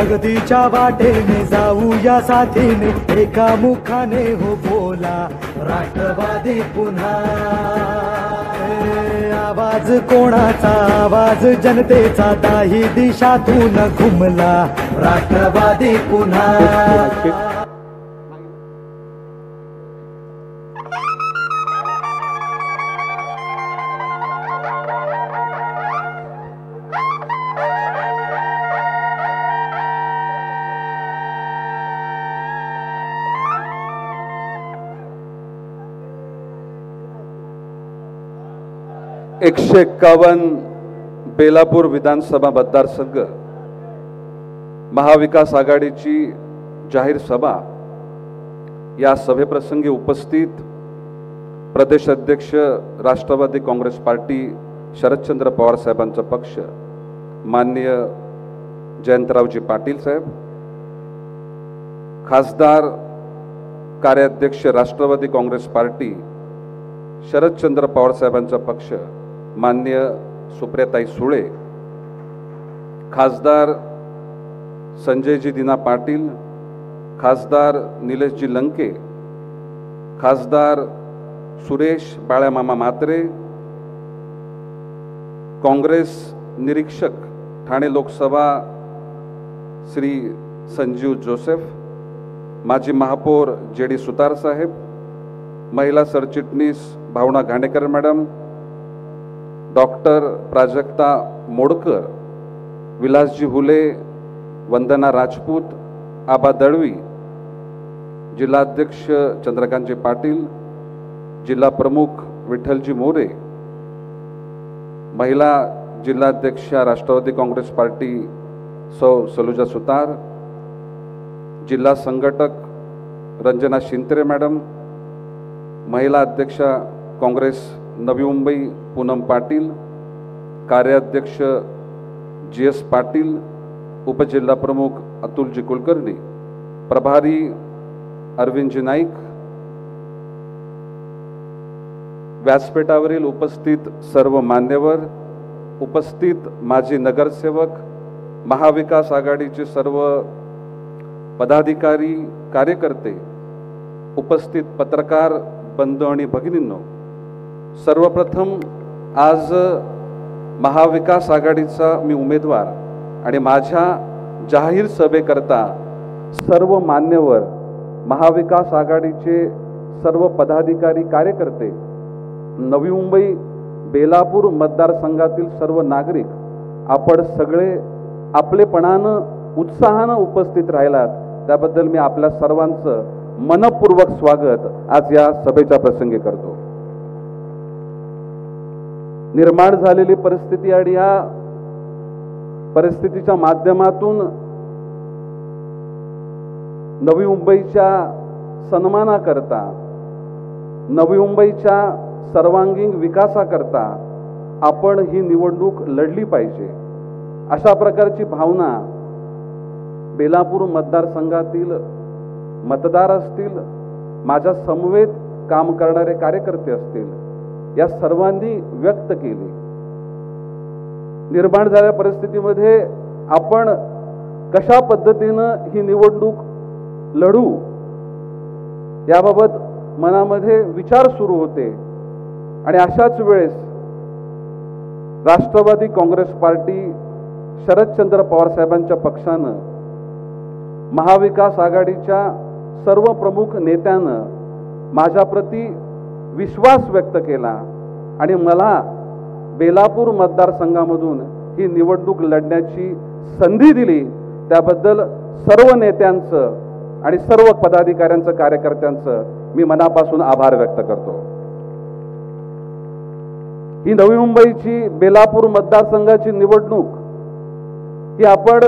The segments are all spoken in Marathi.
प्रगतीच्या वाटेने जाऊया साथीने, एका मुखाने हो बोला राष्ट्रवादी पुन्हा। आवाज कोणाचा, आवाज जनतेचा, दाही दिशातून घुमला राष्ट्रवादी पुन्हा। एकशे 51 बेलापूर विधानसभा मतदारसंघ महाविकास आघाडीची जाहीर सभा। या सभेप्रसंगी उपस्थित प्रदेश अध्यक्ष राष्ट्रवादी काँग्रेस पार्टी शरदचंद्र पवार साहेबांचा पक्ष माननीय जयंतरावजी पाटील साहेब, खासदार कार्याध्यक्ष राष्ट्रवादी काँग्रेस पार्टी शरदचंद्र पवार साहेबांचा पक्ष माननीय सुप्रियाताई सुळे, खासदार संजयजी दिना पाटील, खासदार निलेशजी लंके, खासदार सुरेश बाळामामा म्हात्रे, काँग्रेस निरीक्षक ठाणे लोकसभा श्री संजीव जोसेफ, माजी महापौर जेडी सुतार साहेब, महिला सरचिटणीस भावना घाणेकर मॅडम, डॉक्टर प्राजक्ता मोडकर, विलासजी हुले, वंदना राजपूत, आबा दळवी, जिल्हाध्यक्ष चंद्रकांतजी पाटील, जिल्हा प्रमुख विठ्ठलजी मोरे, महिला जिल्हाध्यक्षा राष्ट्रवादी काँग्रेस पार्टी सौ सलुजा सुतार, जिल्हा संघटक रंजना शिंत्रे मॅडम, महिला अध्यक्षा काँग्रेस नवी मुंबई पूनम पाटील, कार्याध्यक्ष GS पाटील, उपजिल्हा प्रमुख अतुलजी कुलकर्णी, प्रभारी अरविंदजी नाईक, व्यासपीठावरील उपस्थित सर्व मान्यवर, उपस्थित माजी नगरसेवक, महाविकास आघाडीचे सर्व पदाधिकारी कार्यकर्ते, उपस्थित पत्रकार बंधू आणि भगिनींनो, सर्वप्रथम आज महाविकास आघाडीचा मी उमेदवार आणि माझ्या जाहीर सभेकरता सर्व मान्यवर, महाविकास आघाडीचे सर्व पदाधिकारी कार्यकर्ते, नवी मुंबई बेलापूर मतदारसंघातील सर्व नागरिक, आपण सगळे आपलेपणानं उत्साहानं उपस्थित राहिलात त्याबद्दल मी आपल्या सर्वांचं मनपूर्वक स्वागत आज या सभेच्या प्रसंगी करतो। निर्माण झालेली परिस्थिती आणि या परिस्थितीच्या माध्यमातून नवी मुंबईच्या सन्मानाकरता, नवी मुंबईच्या सर्वांगीण विकासाकरता आपण ही निवडणूक लढली पाहिजे, अशा प्रकारची भावना बेलापूर मतदारसंघातील मतदार असतील, माझ्या समवेत काम करणारे कार्यकर्ते असतील, या सर्वांनी व्यक्त केली। निर्माण झालेल्या परिस्थितीमध्ये आपण कशा पद्धतीनं ही निवडणूक लढू याबाबत मनामध्ये विचार सुरू होते आणि अशाच वेळेस राष्ट्रवादी काँग्रेस पार्टी शरदचंद्र पवार साहेबांच्या पक्षानं, महाविकास आघाडीच्या सर्व प्रमुख नेत्यानं माझ्याप्रती विश्वास व्यक्त केला आणि मला बेलापूर मतदारसंघामधून ही निवडणूक लढण्याची संधी दिली, त्याबद्दल सर्व नेत्यांचं आणि सर्व पदाधिकाऱ्यांचं, कार्यकर्त्यांचं मी मनापासून आभार व्यक्त करतो। ही नवी मुंबईची बेलापूर मतदारसंघाची निवडणूक ही आपण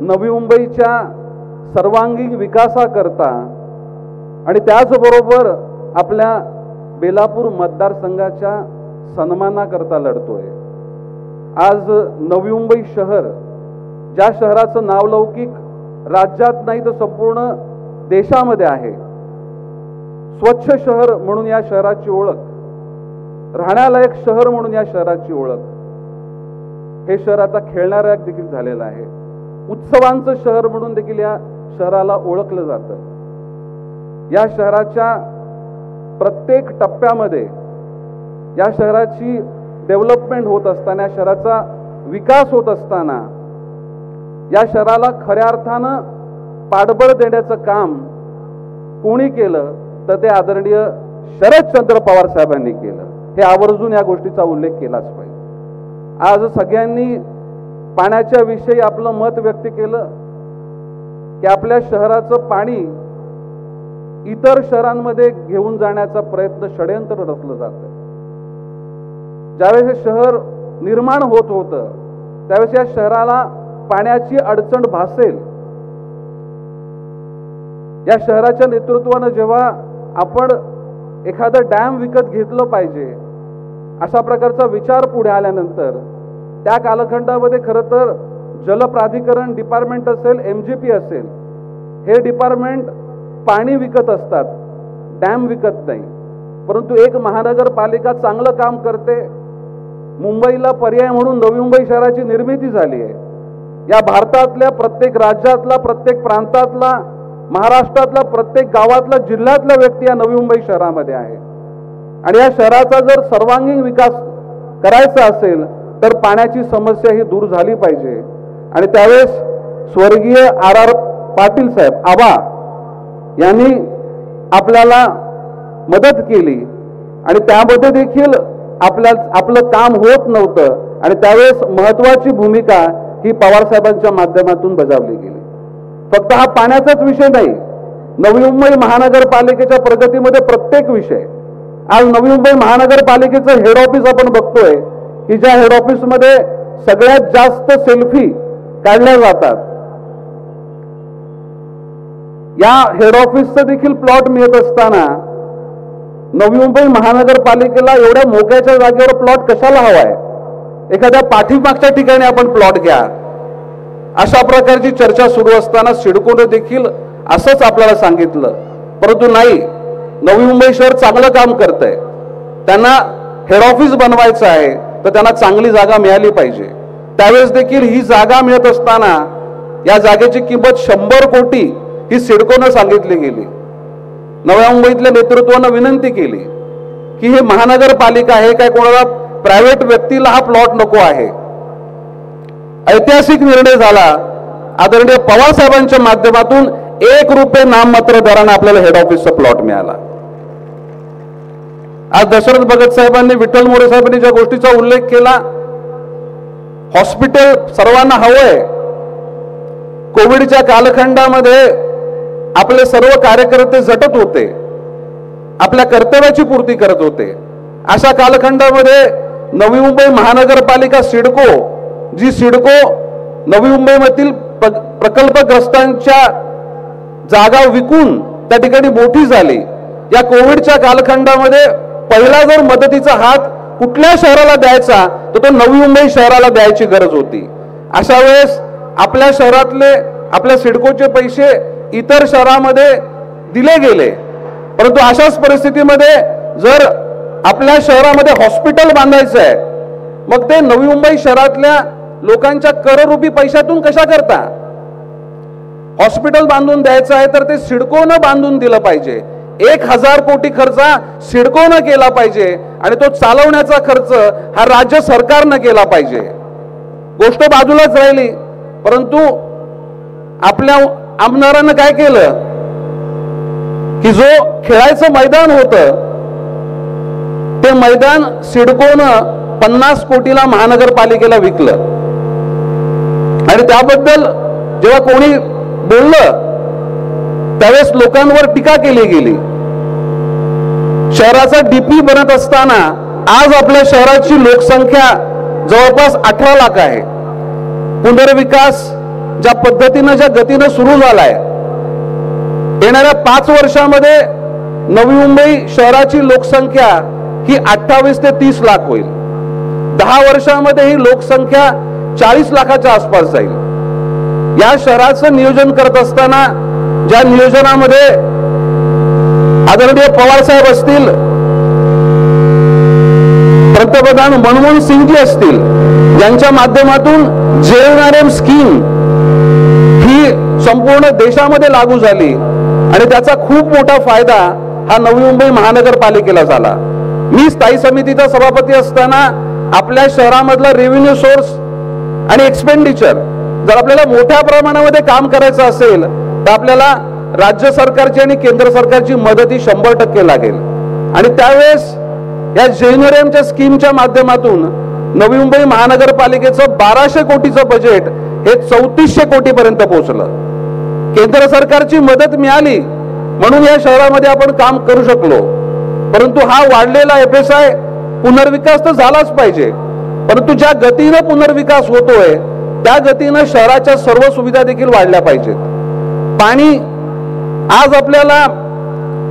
नवी मुंबईच्या सर्वांगीण विकासाकरता आणि त्याचबरोबर आपल्या बेलापूर मतदारसंघाच्या सन्मानाकरता लढतोय। आज नवी मुंबई शहर, ज्या शहराचं नावलौकिक राज्यात नाही तर संपूर्ण देशामध्ये आहे, स्वच्छ शहर म्हणून या शहराची ओळख, राहण्यालायक शहर म्हणून या शहराची ओळख, हे शहर आता खेळणारं देखील झालेलं आहे। उत्सवांचं शहर म्हणून देखील या शहराला ओळखलं जातं. या शहराच्या प्रत्येक टप्प्यामध्ये या शहराची डेव्हलपमेंट होत असताना, या शहराचा विकास होत असताना या शहराला खऱ्या अर्थानं पाठबळ देण्याचं काम कोणी केलं तर ते आदरणीय शरदचंद्र पवार साहेबांनी केलं. हे आवर्जून या गोष्टीचा उल्लेख केलाच पाहिजे. आज सगळ्यांनी पाण्याच्या विषयी आपलं मत व्यक्त केलं की आपल्या शहराचं पाणी इतर शहरांमध्ये घेऊन जाण्याचा प्रयत्न, षडयंत्र रचलं जातं. ज्यावेळेस हे शहर निर्माण होत होतं त्यावेळेस या शहराला पाण्याची अडचण भासेल, या शहराच्या नेतृत्वानं जेव्हा आपण एखादं डॅम विकत घेतलं पाहिजे अशा प्रकारचा विचार पुढे आल्यानंतर त्या कालखंडामध्ये खरं तर जलप्राधिकरण डिपार्टमेंट असेल, MGP असेल, हे डिपार्टमेंट पाणी विकत असतात, डॅम विकत नाही. परंतु एक महानगरपालिका चांगलं काम करते. मुंबईला पर्याय म्हणून नवी मुंबई शहराची निर्मिती झाली आहे. या भारतातल्या प्रत्येक राज्यातला, प्रत्येक प्रांतातला, महाराष्ट्रातला प्रत्येक गावातला, जिल्ह्यातला व्यक्ती या नवी मुंबई शहरामध्ये आहे. आणि या शहराचा जर सर्वांगीण विकास करायचा असेल तर पाण्याची समस्या ही दूर झाली पाहिजे. आणि त्यावेळेस स्वर्गीय RR पाटील साहेब आबा यांनी आपल्याला मदत केली आणि त्यामध्ये देखील आपलं काम होत नव्हतं. आणि त्यावेळेस महत्वाची भूमिका ही पवार साहेबांच्या माध्यमातून बजावली गेली. फक्त हा पाण्याचाच विषय नाही, नवी मुंबई महानगरपालिकेच्या प्रगतीमध्ये प्रत्येक विषय. आज नवी मुंबई महानगरपालिकेचं हेड ऑफिस आपण बघतोय की ज्या हेड ऑफिसमध्ये सगळ्यात जास्त सेल्फी काढल्या जातात, या हेड ऑफिसचं देखील प्लॉट मिळत असताना नवी मुंबई महानगरपालिकेला एवढ्या मोक्याच्या जागेवर प्लॉट कशाला हवाय? एखाद्या पाठीमागच्या ठिकाणी आपण प्लॉट घ्या, अशा प्रकारची चर्चा सुरू असताना सिडकोने देखील असंच आपल्याला सांगितलं. परंतु नाही, नवी मुंबई शहर चांगलं काम करतंय, त्यांना हेड ऑफिस बनवायचं आहे तर त्यांना चांगली जागा मिळाली पाहिजे. त्यावेळेस देखील ही जागा मिळत असताना या जागेची किंमत 100 कोटी ही सिडकोने सांगितली गेली. नव्या मुंबईतल्या नेतृत्वानं विनंती केली की हे महानगरपालिका आहे, काय कोणाला प्रायव्हेट व्यक्तीला हा प्लॉट नको आहे. ऐतिहासिक निर्णय झाला. आदरणीय पवार साहेबांच्या माध्यमातून 1 रुपये नाममात्र दराने आपल्याला हेड ऑफिसचा प्लॉट मिळाला. आज दशरथ भगत साहेबांनी, विठ्ठल मोरे साहेबांनी ज्या गोष्टीचा उल्लेख केला, हॉस्पिटल सर्वांना हवंय. कोविडच्या कालखंडामध्ये आपले सर्व कार्यकर्ते झटत होते, आपल्या कर्तव्याची पूर्ती करत होते. अशा कालखंडामध्ये नवी मुंबई महानगरपालिका सिडको, जी सिडको नवी मुंबईमधील प्रकल्पग्रस्तांच्या जागा विकून त्या ठिकाणी मोठी झाली, या कोविडच्या कालखंडामध्ये पहिला जर मदतीचा हात कुठल्या शहराला द्यायचा तर तो नवी मुंबई शहराला द्यायची गरज होती. अशा वेळेस आपल्या शहरातले, आपल्या सिडकोचे पैसे इतर शहरामध्ये दिले गेले. परंतु अशाच परिस्थितीमध्ये जर आपल्या शहरामध्ये हॉस्पिटल बांधायचं आहे, मग ते नवी मुंबई शहरातल्या लोकांच्या कररूपी पैशातून कशा करता? हॉस्पिटल बांधून द्यायचं आहे तर ते सिडकोनं बांधून दिलं पाहिजे. 1000 कोटी खर्च सिडकोनं केला पाहिजे आणि तो चालवण्याचा खर्च हा राज्य सरकारनं केला पाहिजे. गोष्ट बाजूलाच राहिली. परंतु आपल्या आमदारांना काय केलं की जो खेळायचं मैदान होतं ते मैदान सिडकोनं 50 कोटीला महानगरपालिकेला विकलं. आणि त्याबद्दल जेव्हा कोणी बोललं त्यावेळेस लोकांवर टीका केली गेली. शहराचा DP बनत असताना आज आपल्या शहराची लोकसंख्या जवळपास 18 लाख आहे. पुनर्विकास ज्या पद्धतीनं, ज्या गतीनं सुरू झालाय, येणाऱ्या 5 वर्षामध्ये नवी मुंबई शहराची लोकसंख्या ही 28 ते 30 लाख होईल. 10 वर्षामध्ये ही लोकसंख्या 40 लाखाच्या आसपास जाईल. या शहराचं नियोजन करत असताना ज्या नियोजनामध्ये आदरणीय पवार साहेब असतील, पंतप्रधान मनमोहन सिंगजी असतील, यांच्या माध्यमातून JNRM स्कीम संपूर्ण देशामध्ये लागू झाली आणि त्याचा खूप मोठा फायदा हा नवी मुंबई महानगरपालिकेला झाला। मी स्थायी समितीचा सभापती असताना आपल्या शहरामधला रेव्हेन्यू सोर्स आणि एक्सपेंडिचर जर आपल्याला मोठ्या प्रमाणामध्ये काम करायचं असेल तर आपल्याला राज्य सरकारची आणि केंद्र सरकारची मदत ही 100% लागेल। आणि त्यावेळेस या जेएनआरएमच्या स्कीमच्या माध्यमातून नवी मुंबई महानगरपालिकेचं 1200 कोटीचं बजेट हे 3400 कोटीपर्यंत पोहोचलं। केंद्र सरकारची मदत मिळाली म्हणून या शहरामध्ये आपण काम करू शकलो, परंतु हा वाढलेला एफएसआय पुनर्विकास तर झालाच पाहिजे, परंतु ज्या गतीने पुनर्विकास होतोय त्या गतीने शहराच्या सर्व सुविधा देखील वाढल्या पाहिजेत। पाणी आज आपल्याला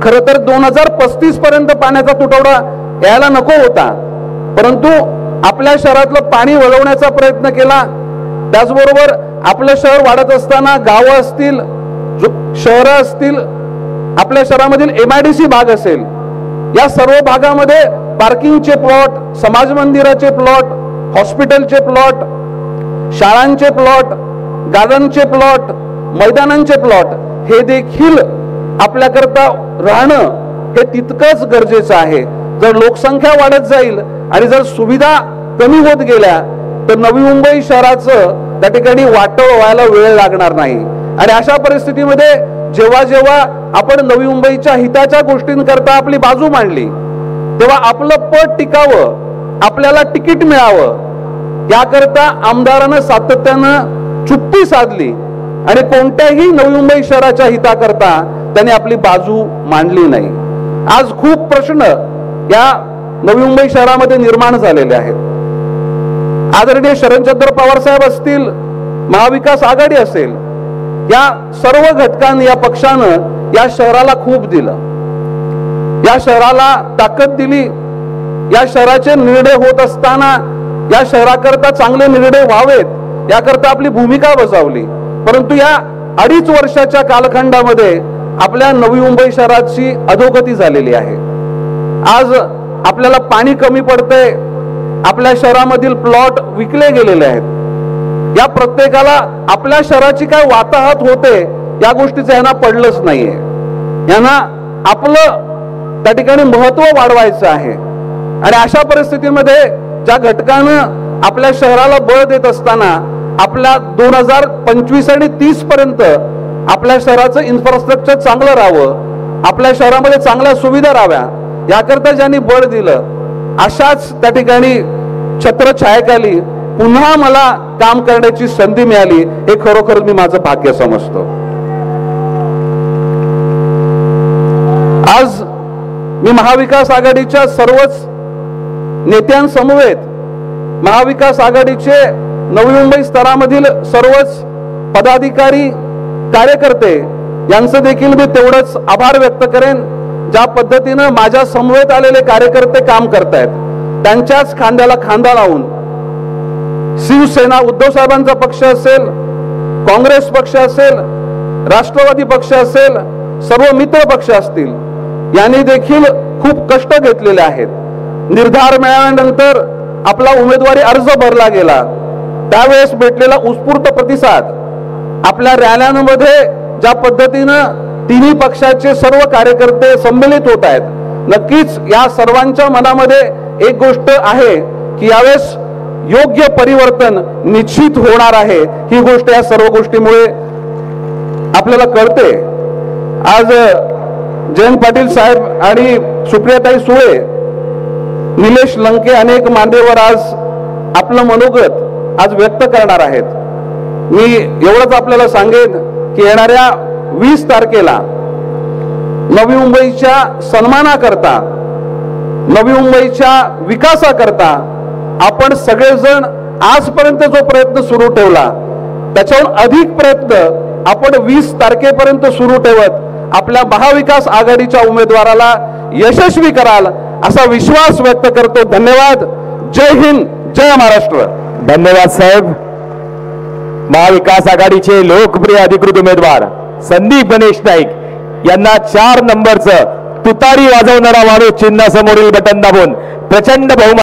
खरं तर 2035 पर्यंत पाण्याचा तुटवडा यायला नको होता, परंतु आपल्या शहरातलं पाणी वळवण्याचा प्रयत्न केला। त्याचबरोबर आपलं शहर वाढत असताना गावं असतील, शहरं असतील, आपल्या शहरामधील MIDC भाग असेल, या सर्व भागामध्ये पार्किंगचे प्लॉट, समाज मंदिराचे प्लॉट, हॉस्पिटलचे प्लॉट, शाळांचे प्लॉट, गार्डनचे प्लॉट, मैदानांचे प्लॉट हे देखील आपल्याकरता राहणं हे तितकंच गरजेचं आहे। जर लोकसंख्या वाढत जाईल आणि जर सुविधा कमी होत गेल्या तर नवी मुंबई शहराचं त्या ठिकाणी वाटोळ व्हायला वेळ लागणार नाही। आणि अशा परिस्थितीमध्ये जेव्हा जेव्हा आपण नवी मुंबईच्या हिताच्या गोष्टींकरता आपली बाजू मांडली तेव्हा आपलं पद टिकावं, आपल्याला तिकीट मिळावं याकरता आमदारानं सातत्यानं चुप्पी साधली आणि कोणत्याही नवी मुंबई शहराच्या हिताकरता त्यांनी आपली बाजू मांडली नाही। आज खूप प्रश्न या नवी मुंबई शहरामध्ये निर्माण झालेले आहेत। आदरणीय शरदचंद्र पवार साहेब असतील, महाविकास आघाडी असेल, या सर्व घटकांनी या पक्षानं या शहराला खूप दिलं, या शहराला ताकद दिली। या शहराचे निर्णय होत असताना या शहराकरता चांगले निर्णय व्हावेत याकरता आपली भूमिका बजावली, परंतु या 2.5 वर्षाच्या कालखंडामध्ये आपल्या नवी मुंबई शहराची अधोगती झालेली आहे। आज आपल्याला पाणी कमी पडतंय, आपल्या शहरामधील प्लॉट विकले गेलेले आहेत। या प्रत्येकाला आपल्या शहराची काय वाताहत होते या गोष्टीचं यांना पडलंच नाहीये। यांना आपलं त्या ठिकाणी महत्व वाढवायचं आहे आणि अशा परिस्थितीमध्ये ज्या घटकानं आपल्या शहराला बळ देत असताना आपल्या 2025 आणि 30 पर्यंत आपल्या शहराचं इन्फ्रास्ट्रक्चर चांगलं राहावं, आपल्या शहरामध्ये चांगल्या सुविधा राहाव्या याकरता ज्यांनी बळ दिलं अशाच त्या ठिकाणी छत्रछायेखाली पुन्हा मला काम करण्याची संधी मिळाली हे खरोखर मी माझं भाग्य समजतो। आज मी महाविकास आघाडीच्या सर्वच नेत्यांसमवेत, महाविकास आघाडीचे नवी मुंबई स्तरामधील सर्वच पदाधिकारी, कार्यकर्ते यांचं देखील मी तेवढंच आभार व्यक्त करेन। ज्या पद्धतीनं माझ्या समवेत आलेले कार्यकर्ते काम करतायत त्यांच्याच खांद्याला खांदा लावून शिवसेना, उद्धव साहेबांचा पक्ष असेल, काँग्रेस पक्ष असेल, राष्ट्रवादी पक्ष असेल, सर्व मित्र पक्ष असतील, यांनी देखील खूप कष्ट घेतलेले आहेत। निर्धार मिळाल्यानंतर आपला उमेदवारी अर्ज भरला गेला, त्यावेळेस भेटलेला उत्स्फूर्त प्रतिसाद, आपल्या रॅल्यांमध्ये ज्या पद्धतीनं तिन्ही पक्षाचे सर्व कार्यकर्ते सम्मिलित होत आहेत, नक्कीच या सर्वांच्या मनामध्ये एक गोष्ट आहे की यावेळेस योग्य परिवर्तन निश्चित होणार आहे। ही गोष्ट या सर्व गोष्टीमुळे आपल्याला कळते। आज जयंत पाटील साहेब आणि सुप्रियाताई सुळे, निलेश लंके अनेक मान्यवर आज आपलं मनोगत आज व्यक्त करणार आहेत। मी एवढंच आपल्याला सांगेन की येणाऱ्या 20 तारखेला नवी मुंबईच्या सन्मानाकरता, नवी मुंबईच्या विकासाकरता आपण सगळेजण आजपर्यंत जो प्रयत्न सुरू ठेवला त्याच्याहून अधिक प्रयत्न आपण 20 तारखेपर्यंत सुरू ठेवत आपल्या महाविकास आघाडीच्या उमेदवाराला यशस्वी कराल असा विश्वास व्यक्त करतो। धन्यवाद। जय हिंद, जय महाराष्ट्र। धन्यवाद साहेब। महाविकास आघाडीचे लोकप्रिय अधिकृत उमेदवार संदीप गणेश नाईक यांना 4 नंबरचं तुतारी वाजवणारा माणूस चिन्हासमोरील बटन दाबून प्रचंड बहुमत